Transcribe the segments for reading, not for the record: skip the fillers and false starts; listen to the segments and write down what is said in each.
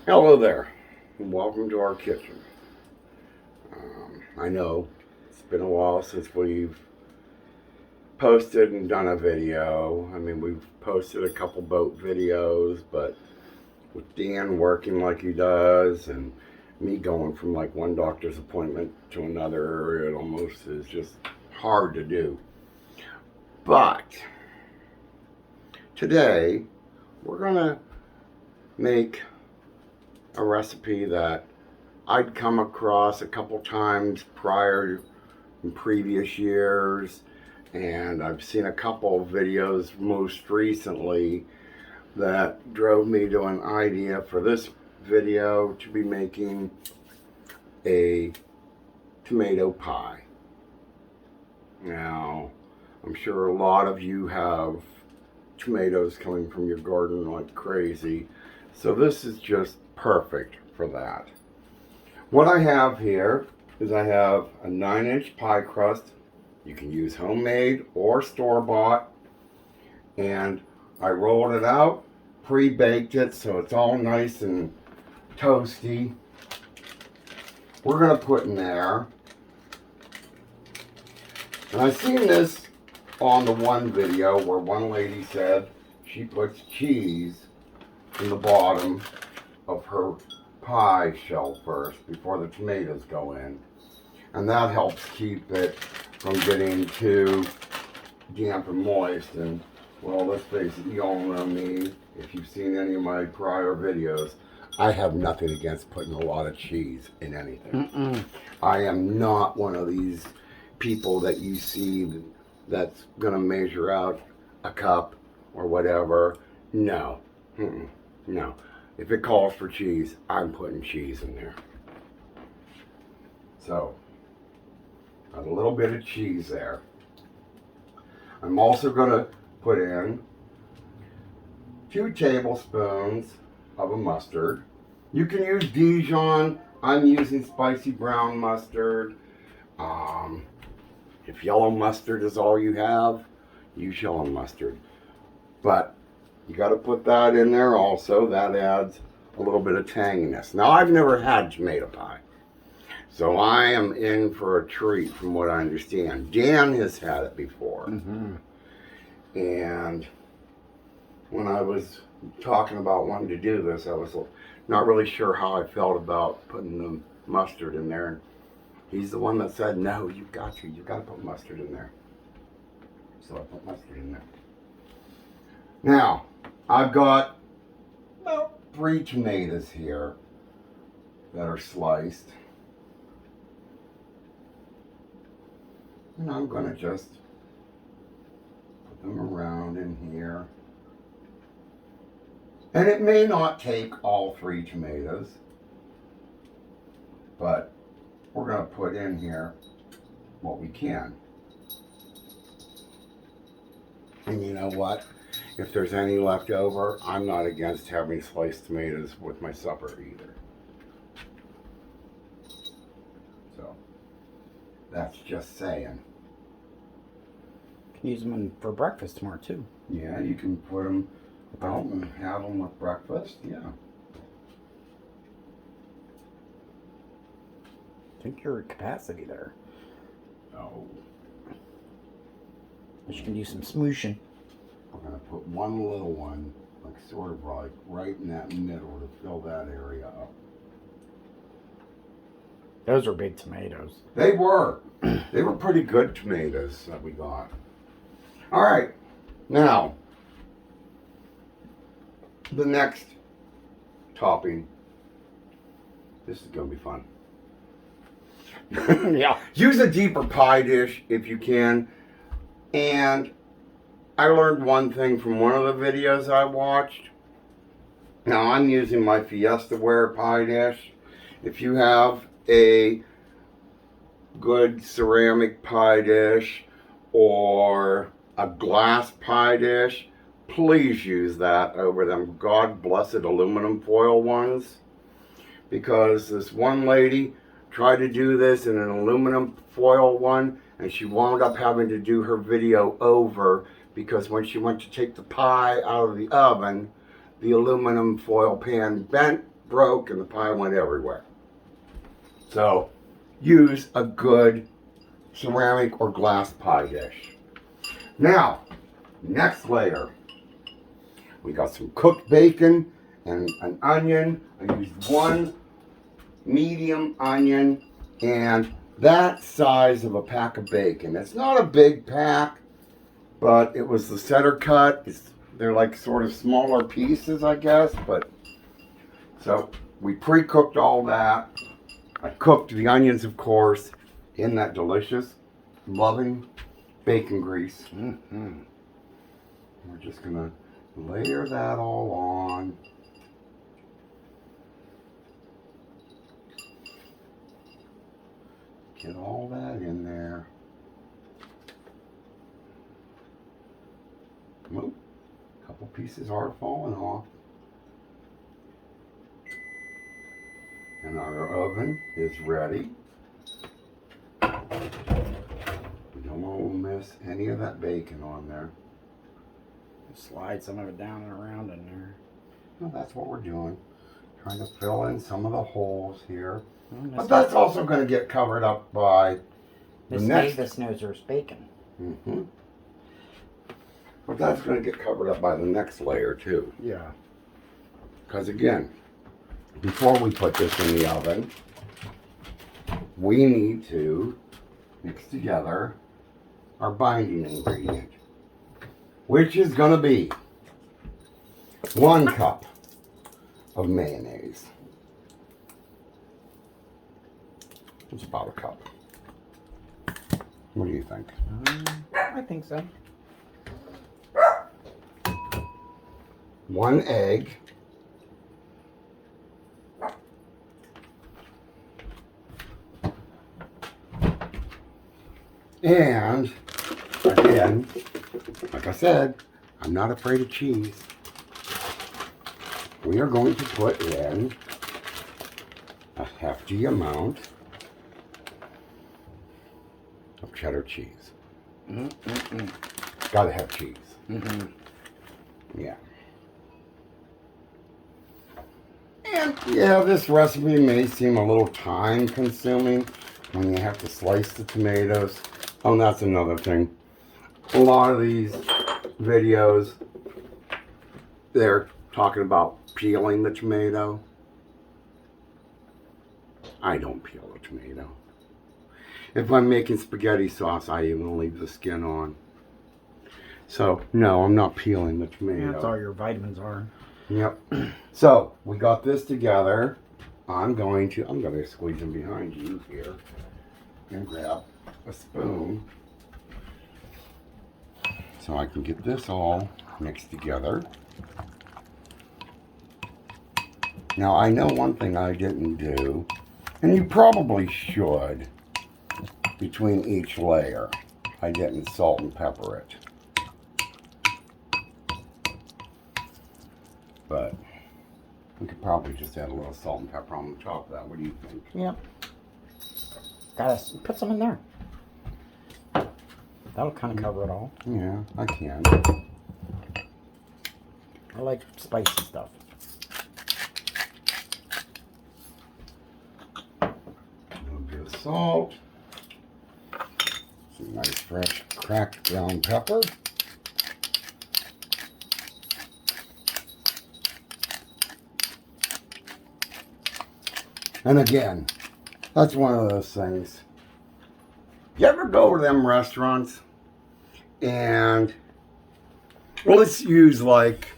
Hello there, and welcome to our kitchen. I know it's been a while since we've posted and done a video. I mean, we've posted a couple boat videos, but with Dan working like he does and me going from like one doctor's appointment to another, it almost is just hard to do. But today, we're gonna make a recipe that I'd come across a couple times prior in previous years, and I've seen a couple of videos most recently that drove me to an idea for this video to be making a tomato pie. Now, I'm sure a lot of you have tomatoes coming from your garden like crazy, so this is just perfect for that. What I have here is I have a 9-inch pie crust. You can use homemade or store-bought. And I rolled it out, pre-baked it so it's all nice and toasty. We're going to put in there, and I seen this on the one video where one lady said she puts cheese in the bottom of her pie shell first before the tomatoes go in, and that helps keep it from getting too damp and moist. And well, let's face it, you all know me. If you've seen any of my prior videos, I have nothing against putting a lot of cheese in anything. I am not one of these people that you see that's gonna measure out a cup or whatever. No. No. If it calls for cheese, I'm putting cheese in there. So, a little bit of cheese there. I'm also going to put in 2 tablespoons of a mustard. You can use Dijon. I'm using spicy brown mustard. If yellow mustard is all you have, use yellow mustard. But you got to put that in there also. That adds a little bit of tanginess. Now, I've never had tomato pie, so I am in for a treat from what I understand. Dan has had it before. And when I was talking about wanting to do this, I was not really sure how I felt about putting the mustard in there. He's the one that said, no, you've got to put mustard in there. So I put mustard in there. Now, I've got about 3 tomatoes here that are sliced. And I'm going to just put them around in here. And it may not take all 3 tomatoes, but we're going to put in here what we can. And you know what? If there's any left over, I'm not against having sliced tomatoes with my supper either. So, that's just saying. You can use them for breakfast tomorrow too. Yeah, you can put them out and have them with breakfast, yeah. I think your capacity there. Oh. But you can do some smooshing. We're going to put one little one, like sort of like right in that middle to fill that area up. Those are big tomatoes. They were. They were pretty good tomatoes that we got. All right. Now, the next topping. This is going to be fun. Yeah. Use a deeper pie dish if you can. And I learned one thing from one of the videos I watched. Now I'm using my Fiesta ware pie dish. If you have a good ceramic pie dish or a glass pie dish, please use that over them God blessed aluminum foil ones. Because this one lady tried to do this in an aluminum foil one, and she wound up having to do her video over because when she went to take the pie out of the oven, the aluminum foil pan bent broke and the pie went everywhere. So use a good ceramic or glass pie dish. Now, next layer. We got some cooked bacon and an onion. I used one medium onion and that size of a pack of bacon. It's not a big pack, but it was the center cut. They're like sort of smaller pieces, I guess. But so we pre-cooked all that. I cooked the onions, of course, in that delicious, loving bacon grease. Mm-hmm. We're just gonna layer that all on. Get all that in there. Oop, a couple pieces are falling off. And our oven is ready. We don't want to miss any of that bacon on there. Slide some of it down and around in there. Well, that's what we're doing. Trying to fill in some of the holes here. Well, But that's also going to get covered up by the Miss next. Davis knows there's bacon. Mm-hmm. But that's going to get covered up by the next layer too. Yeah. Because again, before we put this in the oven, we need to mix together our binding ingredient, which is going to be 1 cup of mayonnaise. It's about a cup. What do you think? I think so. 1 egg. And again, like I said, I'm not afraid of cheese. We are going to put in a hefty amount of cheddar cheese. Gotta have cheese. Yeah. And yeah, this recipe may seem a little time consuming when you have to slice the tomatoes. Oh, and that's another thing. A lot of these videos, they're talking about peeling the tomato. I don't peel the tomato. If I'm making spaghetti sauce, I even leave the skin on. So, no, I'm not peeling the tomato. Yeah, that's all your vitamins are. Yep. So, we got this together. I'm going to squeeze them behind you here and grab a spoon so I can get this all mixed together. Now, I know one thing I didn't do, and you probably should, between each layer. I didn't salt and pepper it. But we could probably just add a little salt and pepper on the top of that. What do you think? Yep. Gotta put some in there. That'll kind of cover it all. Yeah, I can. I like spicy stuff. A little bit of salt. Some nice fresh cracked ground pepper. And again, that's one of those things. You ever go to them restaurants and, well, let's use like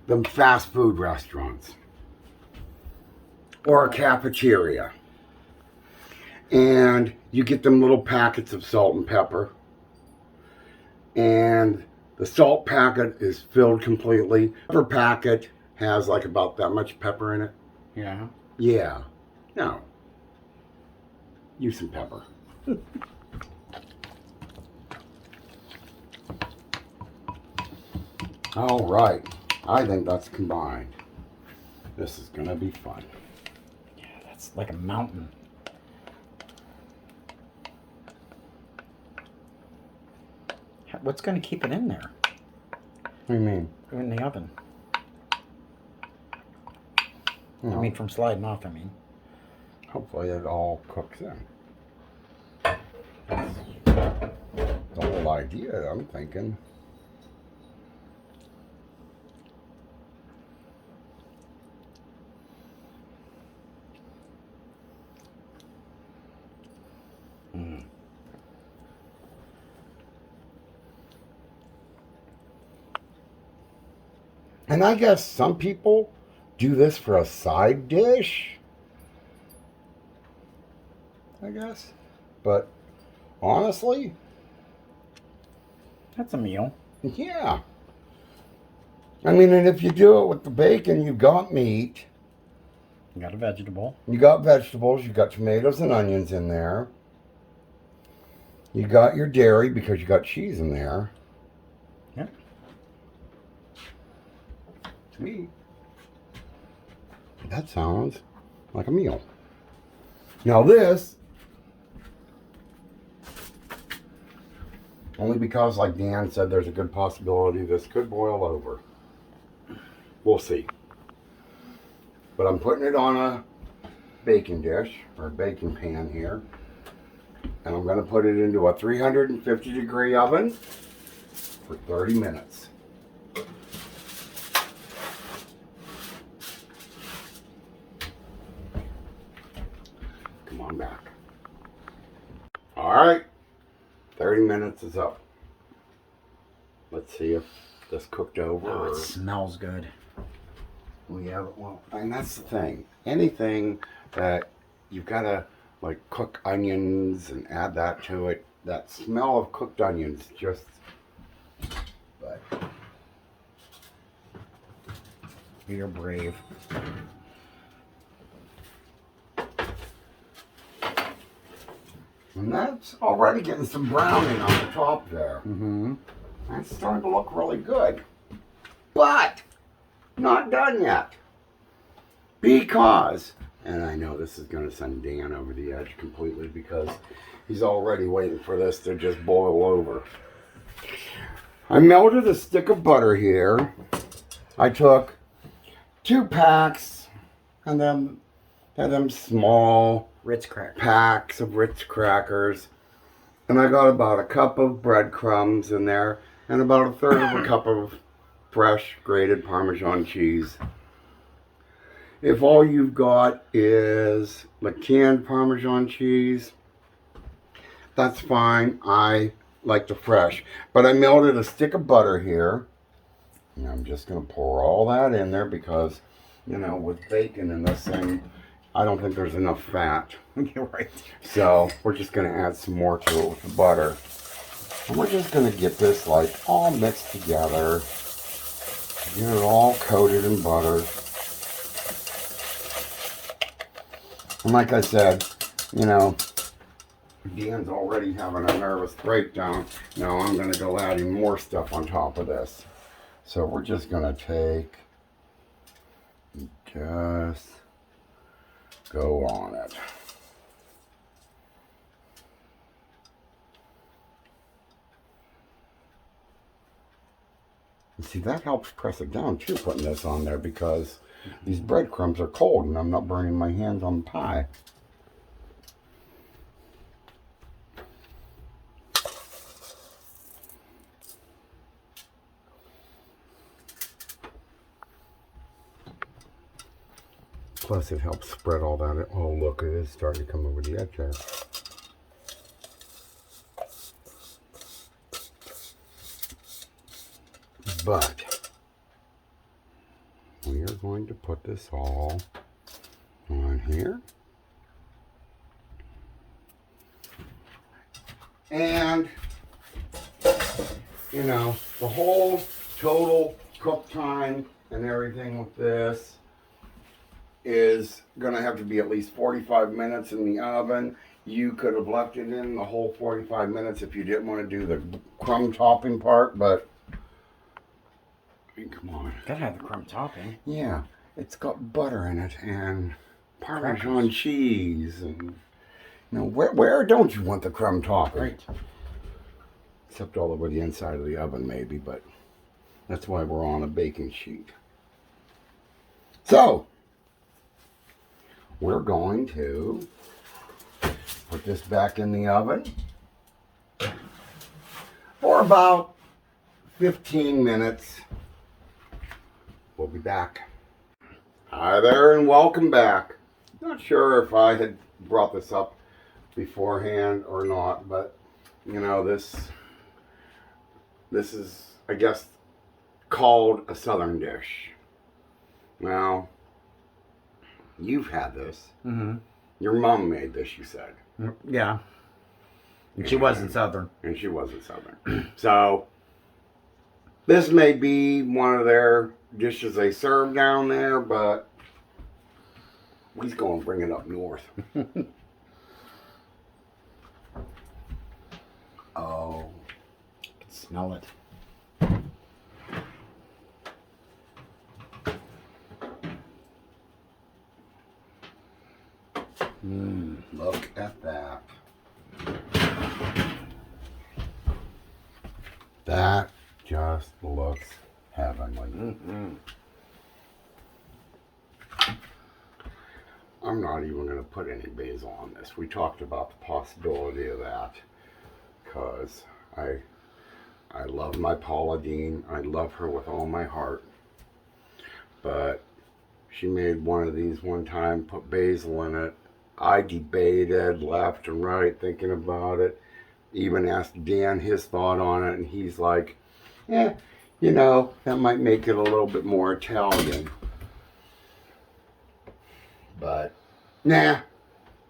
them fast food restaurants or a cafeteria, and you get them little packets of salt and pepper, and the salt packet is filled completely. Pepper packet has like about that much pepper in it. Yeah. Yeah. No. Use some pepper. All right. I think that's combined. This is going to be fun. Yeah, that's like a mountain. What's going to keep it in there? What do you mean? In the oven. I mean, from sliding off, I mean. Hopefully it all cooks in. That's the whole idea, I'm thinking. And I guess some people do this for a side dish. I guess. But honestly, That's a meal. yeah. I mean, and if you do it with the bacon, you've got meat. You got a vegetable. You got vegetables. You got tomatoes and onions in there. You got your dairy because you got cheese in there. Yep. To me, that sounds like a meal. Now this, only because, like Dan said, there's a good possibility this could boil over. We'll see. But I'm putting it on a baking dish, or a baking pan here. And I'm going to put it into a 350 degree oven for 30 minutes. Come on back. All right, 30 minutes is up. Let's see if this cooked over. Oh, it or smells good. we have, well, and that's the thing. Anything that you've got to like cook onions and add that to it, that smell of cooked onions just, but You're brave. and that's already getting some browning on the top there. Mm-hmm. That's starting to look really good. But not done yet. Because, and I know this is going to send Dan over the edge completely because he's already waiting for this to just boil over. I melted a stick of butter here. I took 2 packs and then had them small Ritz crackers. packs of Ritz crackers. And I got about a cup of breadcrumbs in there and about a third of a cup of fresh grated Parmesan cheese. If all you've got is like canned Parmesan cheese, that's fine. I like the fresh. But I melted a stick of butter here. And I'm just going to pour all that in there because, you know, with bacon in this thing, I don't think there's enough fat. You're right. So we're just going to add some more to it with the butter. And we're just going to get this like all mixed together. Get it all coated in butter. And like I said, you know, Dan's already having a nervous breakdown. Now I'm going to go adding more stuff on top of this. So we're just going to take and just go on it. And see, that helps press it down too, putting this on there, because these breadcrumbs are cold and I'm not burning my hands on the pie. Plus it helps spread all that. Oh, look, it is starting to come over the edge there. But we are going to put this all on here. And, you know, the whole total cook time and everything with this is going to have to be at least 45 minutes in the oven. You could have left it in the whole 45 minutes if you didn't want to do the crumb topping part, but I mean, come on. Gotta have the crumb topping. Yeah, it's got butter in it and Parmesan Crackers. cheese, and you know, where don't you want the crumb topping? Right. Except all over the inside of the oven, maybe, but that's why we're on a baking sheet. So we're going to put this back in the oven for about 15 minutes. We'll be back. Hi there and welcome back. Not sure if I had brought this up beforehand or not, but you know, this is, I guess, called a southern dish. Now, you've had this. Mm-hmm. Your mom made this, you said. Yeah. And she wasn't southern. And she wasn't southern. So, this may be one of their dishes they serve down there, but we's going to bring it up north. Oh. I can smell it. Look at that. That just looks heavenly. I'm not even going to put any basil on this. We talked about the possibility of that because I love my Paula Deen. I love her with all my heart. But she made one of these one time, put basil in it. I debated left and right thinking about it. Even asked Dan his thought on it, and he's like, yeah, you know, that might make it a little bit more Italian. But, nah,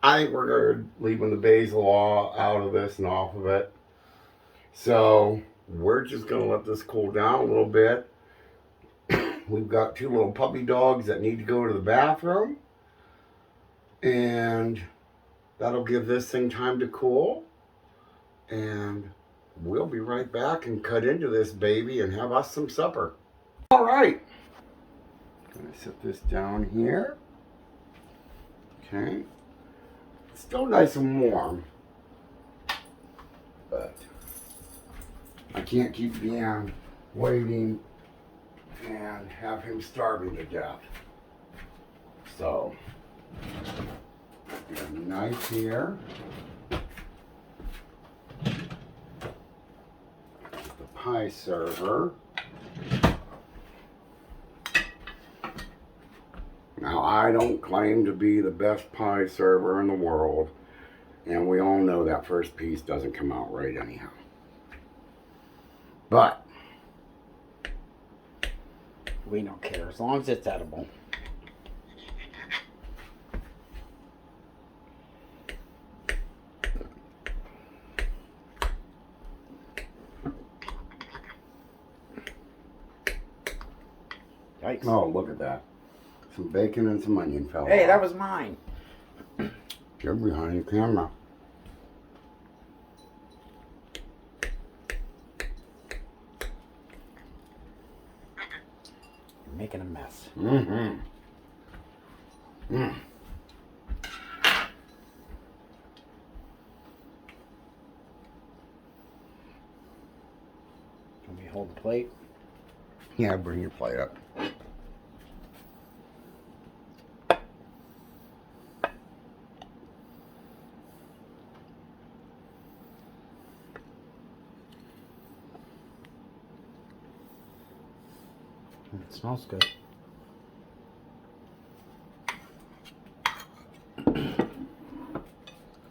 I think we're leaving the basil out of this and off of it. So, we're just going to let this cool down a little bit. We've got 2 little puppy dogs that need to go to the bathroom. And that'll give this thing time to cool. And we'll be right back and cut into this baby and have us some supper. All right. Gonna set this down here. Okay. It's still nice and warm. But I can't keep Dan waiting and have him starving to death. So, get a knife here. The pie server. Now, I don't claim to be the best pie server in the world, and we all know that first piece doesn't come out right anyhow. But We don't care as long as it's edible. Yikes. oh, look at that. Some bacon and some onion fell Hey, off. that was mine. You're behind the camera. You're making a mess. Mm-hmm. Can we hold the plate? Yeah, bring your plate up. It smells good.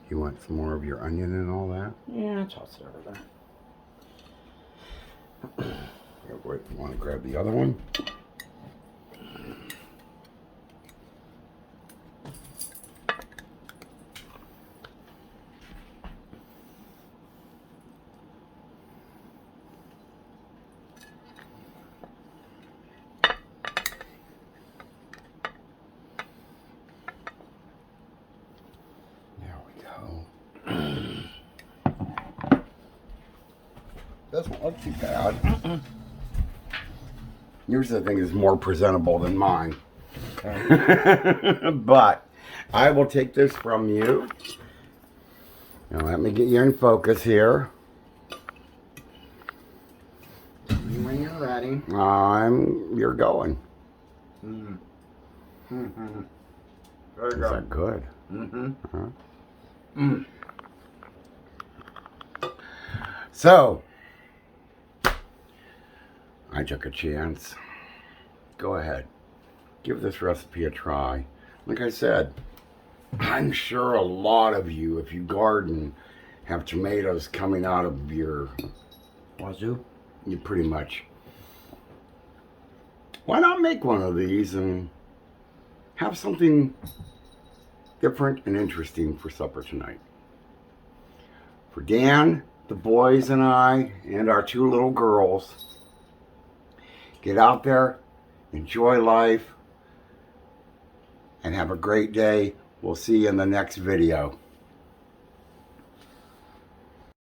You want some more of your onion and all that? Yeah, toss it over there. Yeah, wait, you want to grab the other one? There we go. Doesn't look too bad. Yours, I think, is more presentable than mine. Okay. But I will take this from you. Now let me get you in focus here. When you're ready. You're going. Mm-hmm. There you Is go. that good? Mm-hmm. Huh? So, I took a chance. Go ahead. Give this recipe a try. Like I said, I'm sure a lot of you, if you garden, have tomatoes coming out of your Wazoo. you pretty much. Why not make one of these and have something different and interesting for supper tonight? For Dan, the boys, and I, and our 2 little girls, get out there, enjoy life, and have a great day. We'll see you in the next video.